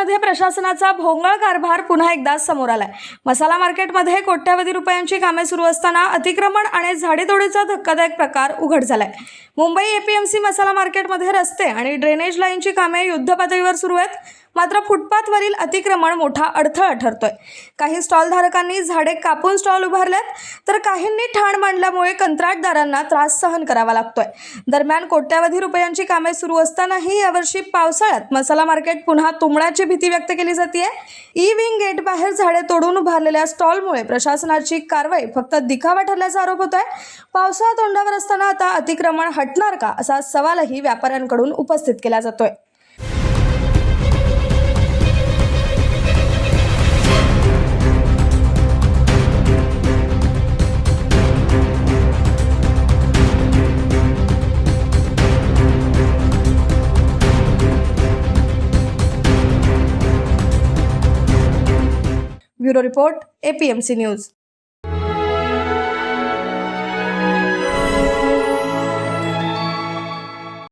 मार्केटमध्ये प्रशासनाचा भोंगळ कारभार पुन्हा एकदा समोर आलाय। मसाला मार्केटमध्ये कोट्यावधी रुपयांची कामे सुरू असताना अतिक्रमण आणि झाडेतोडीचा धक्कादायक प्रकार उघड झालाय। मुंबई एपीएमसी मसाला मार्केटमध्ये रस्ते आणि ड्रेनेज लाईनची कामे युद्धपातळीवर सुरू आहेत, मात्र फुटपाथवरील अतिक्रमण मोठा अडथळा ठरतोय। काही स्टॉल धारकांनी झाडे कापून स्टॉल उभारलेत, तर काहींनी ठाण मांडल्यामुळे कंत्राटदारांना त्रास सहन करावा लागतोय। दरम्यान कोट्यावधी रुपयांची कामे सुरू असतानाही यावर्षी पावसाळ्यात मसाला मार्केट पुन्हा तुंबण्याची भीती व्यक्त केली जाते। ई विंग गेट बाहेर झाडे तोडून उभारलेल्या स्टॉलमुळे प्रशासनाची कारवाई फक्त दिखावा ठरल्याचा आरोप होतोय। पावसाळा तोंडावर असताना आता अतिक्रमण हटणार का, असा सवालही व्यापाऱ्यांकडून उपस्थित केला जातोय। Bureau report, APMC news.